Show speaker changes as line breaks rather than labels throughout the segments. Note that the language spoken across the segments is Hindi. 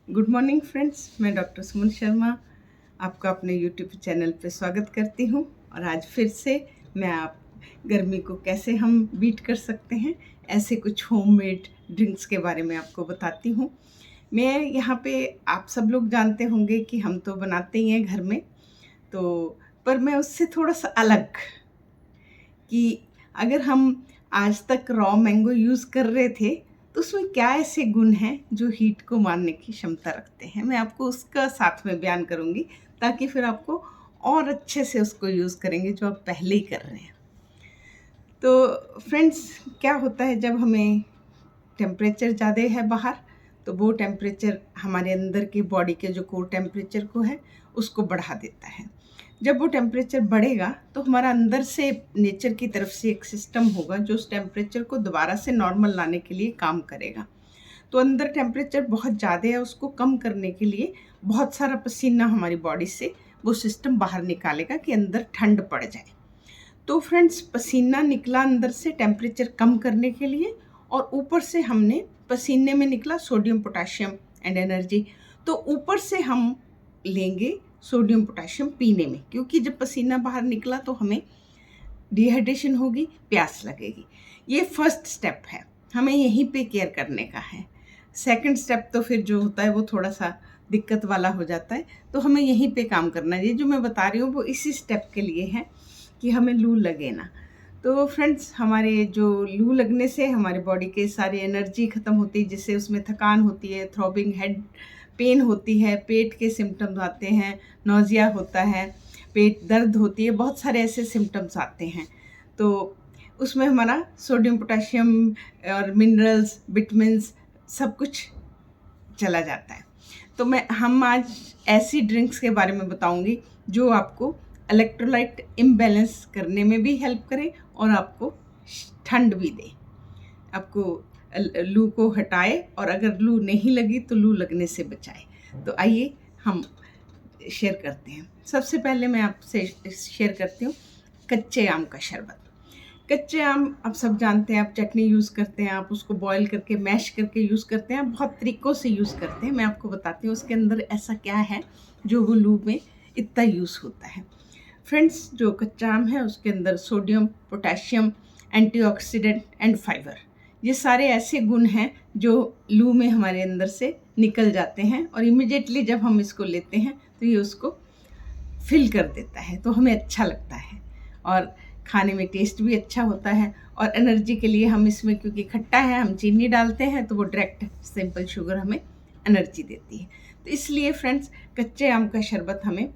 गुड मॉर्निंग फ्रेंड्स, मैं डॉक्टर सुमन शर्मा आपका अपने यूट्यूब चैनल पे स्वागत करती हूँ। और आज फिर से मैं आप गर्मी को कैसे हम बीट कर सकते हैं ऐसे कुछ होममेड ड्रिंक्स के बारे में आपको बताती हूँ। मैं यहाँ पे आप सब लोग जानते होंगे कि हम तो बनाते ही हैं घर में, तो पर मैं उससे थोड़ा सा अलग कि अगर हम आज तक रॉ मैंगो यूज़ कर रहे थे तो उसमें क्या ऐसे गुण हैं जो हीट को मारने की क्षमता रखते हैं। मैं आपको उसका साथ में बयान करूँगी ताकि फिर आपको और अच्छे से उसको यूज़ करेंगे जो आप पहले ही कर रहे हैं। तो फ्रेंड्स, क्या होता है जब हमें टेम्परेचर ज़्यादा है बाहर, तो वो टेम्परेचर हमारे अंदर के बॉडी के जो कोर टेम्परेचर को है उसको बढ़ा देता है। जब वो टेम्परेचर बढ़ेगा तो हमारा अंदर से नेचर की तरफ से एक सिस्टम होगा जो उस टेम्परेचर को दोबारा से नॉर्मल लाने के लिए काम करेगा। तो अंदर टेम्परेचर बहुत ज़्यादा है, उसको कम करने के लिए बहुत सारा पसीना हमारी बॉडी से वो सिस्टम बाहर निकालेगा कि अंदर ठंड पड़ जाए। तो फ्रेंड्स, पसीना निकला अंदर से टेम्परेचर कम करने के लिए, और ऊपर से हमने पसीने में निकला सोडियम पोटाशियम एंड एनर्जी। तो ऊपर से हम लेंगे सोडियम पोटाशियम पीने में, क्योंकि जब पसीना बाहर निकला तो हमें डिहाइड्रेशन होगी, प्यास लगेगी। ये फर्स्ट स्टेप है, हमें यहीं पे केयर करने का है। सेकंड स्टेप तो फिर जो होता है वो थोड़ा सा दिक्कत वाला हो जाता है, तो हमें यहीं पे काम करना है। ये जो मैं बता रही हूँ वो इसी स्टेप के लिए है कि हमें लू लगे ना। तो फ्रेंड्स, हमारे जो लू लगने से हमारे बॉडी के सारी एनर्जी ख़त्म होती है, जिससे उसमें थकान होती है, थ्रॉबिंग हेड पेन होती है, पेट के सिम्टम्स आते हैं, नौजिया होता है, पेट दर्द होती है, बहुत सारे ऐसे सिम्टम्स आते हैं। तो उसमें हमारा सोडियम पोटाशियम और मिनरल्स विटामिन्स सब कुछ चला जाता है। तो हम आज ऐसी ड्रिंक्स के बारे में बताऊंगी जो आपको इलेक्ट्रोलाइट इम्बैलेंस करने में भी हेल्प करे और आपको ठंड भी दे, आपको लू को हटाए, और अगर लू नहीं लगी तो लू लगने से बचाए। तो आइए हम शेयर करते हैं। सबसे पहले मैं आपसे शेयर करती हूँ कच्चे आम का शरबत। कच्चे आम आप सब जानते हैं, आप चटनी यूज़ करते हैं, आप उसको बॉईल करके मैश करके यूज़ करते हैं, आप बहुत तरीक़ों से यूज़ करते हैं। मैं आपको बताती हूँ उसके अंदर ऐसा क्या है जो वो लू में इतना यूज़ होता है। फ्रेंड्स, जो कच्चा आम है उसके अंदर sodium, potassium, antioxidant and fibre, ये सारे ऐसे गुण हैं जो लू में हमारे अंदर से निकल जाते हैं, और इमिडिएटली जब हम इसको लेते हैं तो ये उसको फिल कर देता है, तो हमें अच्छा लगता है और खाने में टेस्ट भी अच्छा होता है। और एनर्जी के लिए हम इसमें, क्योंकि खट्टा है, हम चीनी डालते हैं तो वो डायरेक्ट सिंपल शुगर हमें एनर्जी देती है। तो इसलिए फ्रेंड्स, कच्चे आम का शरबत हमें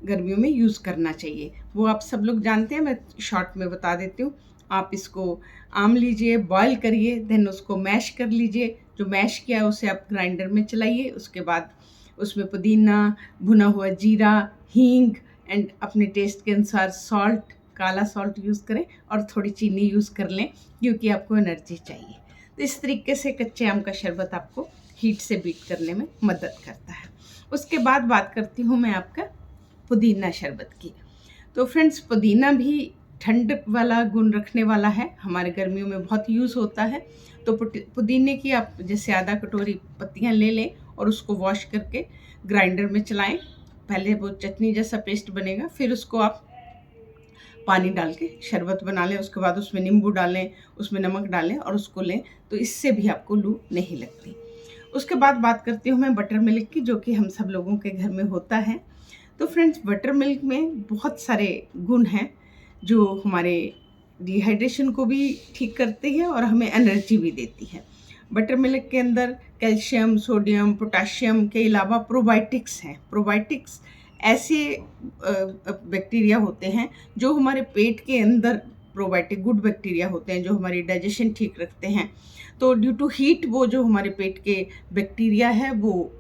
गर्मियों में यूज़ करना चाहिए। वो आप सब लोग जानते हैं, मैं शॉर्ट में बता देती हूँ। आप इसको आम लीजिए, बॉयल करिए, देन उसको मैश कर लीजिए। जो मैश किया है उसे आप ग्राइंडर में चलाइए, उसके बाद उसमें पुदीना, भुना हुआ जीरा, हींग एंड अपने टेस्ट के अनुसार सॉल्ट, काला सॉल्ट यूज़ करें, और थोड़ी चीनी यूज़ कर लें क्योंकि आपको एनर्जी चाहिए। तो इस तरीके से कच्चे आम का शरबत आपको हीट से बीट करने में मदद करता है। उसके बाद बात करती हूँ मैं आपका पुदीना शरबत की। तो फ्रेंड्स, पुदीना भी ठंड वाला गुण रखने वाला है, हमारे गर्मियों में बहुत यूज़ होता है। तो पुदीने की आप जैसे आधा कटोरी पत्तियाँ ले लें और उसको वॉश करके ग्राइंडर में चलाएं। पहले वो चटनी जैसा पेस्ट बनेगा, फिर उसको आप पानी डाल के शरबत बना लें, उसके बाद उसमें नींबू डालें, उसमें नमक डालें और उसको लें, तो इससे भी आपको लू नहीं लगती। उसके बाद बात करती हूँ मैं बटर मिल्क की, जो कि हम सब लोगों के घर में होता है। तो फ्रेंड्स, बटर मिल्क में बहुत सारे गुण हैं जो हमारे डिहाइड्रेशन को भी ठीक करती है और हमें एनर्जी भी देती है। बटर मिल्क के अंदर कैल्शियम, सोडियम, पोटाशियम के अलावा प्रोबायोटिक्स हैं। प्रोबायोटिक्स ऐसे बैक्टीरिया होते हैं जो हमारे पेट के अंदर, प्रोबायोटिक गुड बैक्टीरिया होते हैं जो हमारी डाइजेशन ठीक रखते हैं। तो ड्यू टू हीट वो जो हमारे पेट के बैक्टीरिया है वो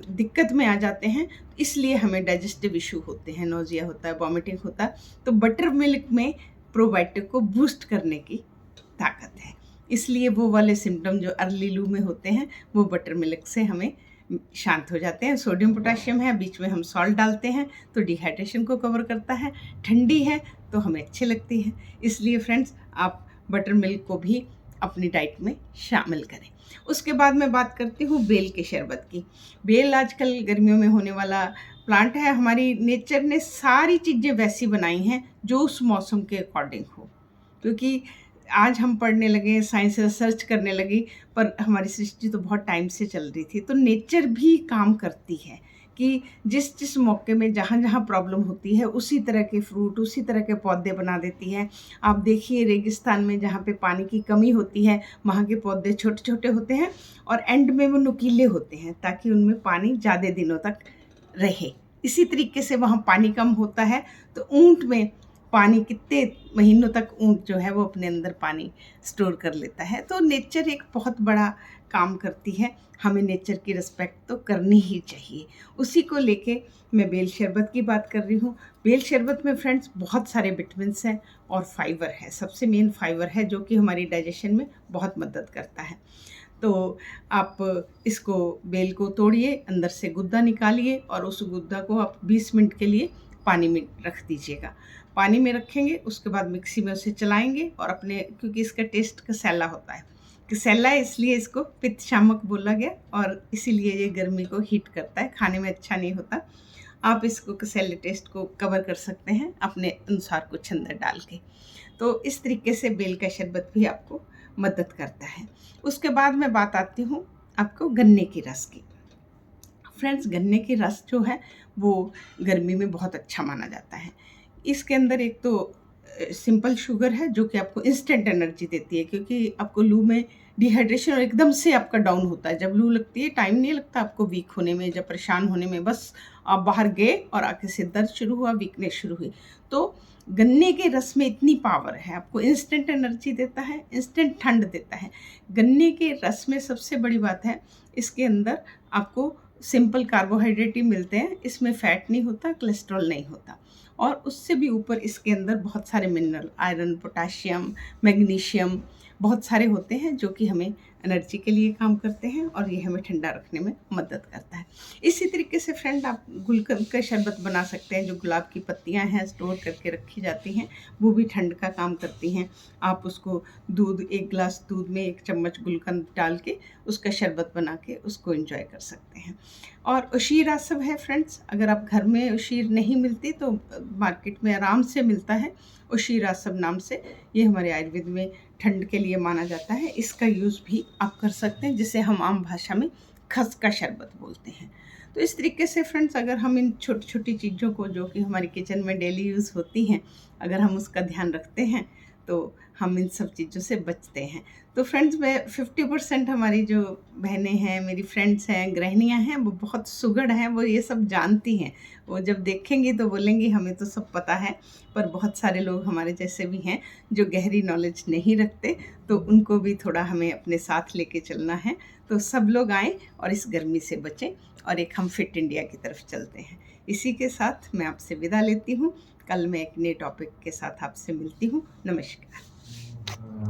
दिक्कत में आ जाते हैं, इसलिए हमें डाइजेस्टिव इशू होते हैं, नोजिया होता है, वॉमिटिंग होता है। तो बटर मिल्क में प्रोबायोटिक को बूस्ट करने की ताकत है, इसलिए वो वाले सिम्टम जो अर्ली लू में होते हैं वो बटर मिल्क से हमें शांत हो जाते हैं। सोडियम पोटाशियम है, बीच में हम सॉल्ट डालते हैं तो डिहाइड्रेशन को कवर करता है, ठंडी है तो हमें अच्छी लगती है। इसलिए फ्रेंड्स, आप बटर मिल्क को भी अपनी डाइट में शामिल करें। उसके बाद मैं बात करती हूँ बेल के शरबत की। बेल आजकल गर्मियों में होने वाला प्लांट है। हमारी नेचर ने सारी चीज़ें वैसी बनाई हैं जो उस मौसम के अकॉर्डिंग हो, क्योंकि आज हम पढ़ने लगे, साइंस रिसर्च करने लगी, पर हमारी सृष्टि तो बहुत टाइम से चल रही थी। तो नेचर भी काम करती है कि जिस जिस मौके में जहाँ जहाँ प्रॉब्लम होती है उसी तरह के फ्रूट, उसी तरह के पौधे बना देती है। आप देखिए रेगिस्तान में जहाँ पे पानी की कमी होती है, वहाँ के पौधे छोटे छोटे होते हैं और एंड में वो नुकीले होते हैं ताकि उनमें पानी ज़्यादा दिनों तक रहे। इसी तरीके से वहाँ पानी कम होता है तो ऊंट में पानी कितने महीनों तक ऊंट जो है वो अपने अंदर पानी स्टोर कर लेता है। तो नेचर एक बहुत बड़ा काम करती है, हमें नेचर की रिस्पेक्ट तो करनी ही चाहिए। उसी को लेके मैं बेल शरबत की बात कर रही हूँ। बेल शरबत में फ्रेंड्स बहुत सारे विटामिन्स हैं और फाइबर है। सबसे मेन फाइबर है जो कि हमारी डाइजेशन में बहुत मदद करता है। तो आप इसको बेल को तोड़िए, अंदर से गुद्दा निकालिए और उस गुद्दा को आप 20 मिनट के लिए पानी में रख दीजिएगा। पानी में रखेंगे, उसके बाद मिक्सी में उसे चलाएंगे और अपने, क्योंकि इसका टेस्ट कसेला होता है, कसेला इसलिए इसको पित्त शामक बोला गया और इसीलिए ये गर्मी को हीट करता है, खाने में अच्छा नहीं होता। आप इसको कसेले टेस्ट को कवर कर सकते हैं अपने अनुसार कुछ अंदर डाल के। तो इस तरीके से बेल का शरबत भी आपको मदद करता है। उसके बाद मैं बात आती हूँ आपको गन्ने की रस की। फ्रेंड्स, गन्ने की रस जो है वो गर्मी में बहुत अच्छा माना जाता है। इसके अंदर एक तो सिंपल शुगर है जो कि आपको इंस्टेंट एनर्जी देती है, क्योंकि आपको लू में डिहाइड्रेशन और एकदम से आपका डाउन होता है। जब लू लगती है टाइम नहीं लगता आपको वीक होने में, जब परेशान होने में, बस आप बाहर गए और आके से दर्द शुरू हुआ, वीकनेस शुरू हुई। तो गन्ने के रस में इतनी पावर है, आपको इंस्टेंट एनर्जी देता है, इंस्टेंट ठंड देता है। गन्ने के रस में सबसे बड़ी बात है इसके अंदर आपको सिंपल कार्बोहाइड्रेट ही मिलते हैं, इसमें फैट नहीं होता, कोलेस्ट्रॉल नहीं होता, और उससे भी ऊपर इसके अंदर बहुत सारे मिनरल, आयरन, पोटाशियम, मैग्नीशियम बहुत सारे होते हैं जो कि हमें एनर्जी के लिए काम करते हैं और ये हमें ठंडा रखने में मदद करता है। इसी तरीके से फ्रेंड आप गुलकंद का शरबत बना सकते हैं। जो गुलाब की पत्तियां हैं स्टोर करके रखी जाती हैं, वो भी ठंड का काम करती हैं। आप उसको दूध, 1 गिलास दूध में 1 चम्मच गुलकंद डाल के उसका शरबत बना के उसको एंजॉय कर सकते हैं। और उशीर आसव है फ्रेंड्स, अगर आप घर में उशीर नहीं मिलती तो मार्केट में आराम से मिलता है उशीर आसव नाम से। ये हमारे आयुर्वेद में ठंड के लिए माना जाता है। इसका यूज़ भी आप कर सकते हैं, जिसे हम आम भाषा में खस का शरबत बोलते हैं। तो इस तरीके से फ्रेंड्स, अगर हम इन छोटी छोटी चीज़ों को जो कि हमारी किचन में डेली यूज़ होती हैं, अगर हम उसका ध्यान रखते हैं तो हम इन सब चीज़ों से बचते हैं। तो फ्रेंड्स, मैं 50% हमारी जो बहनें हैं, मेरी फ्रेंड्स हैं, गृहिणियाँ हैं, वो बहुत सुगढ़ हैं, वो ये सब जानती हैं। वो जब देखेंगी तो बोलेंगी हमें तो सब पता है, पर बहुत सारे लोग हमारे जैसे भी हैं जो गहरी नॉलेज नहीं रखते, तो उनको भी थोड़ा हमें अपने साथ लेके चलना है। तो सब लोग आएँ और इस गर्मी से बचें और एक हम फिट इंडिया की तरफ चलते हैं। इसी के साथ मैं आपसे विदा लेती हूँ। कल मैं एक नए टॉपिक के साथ आपसे मिलती हूँ। नमस्कार।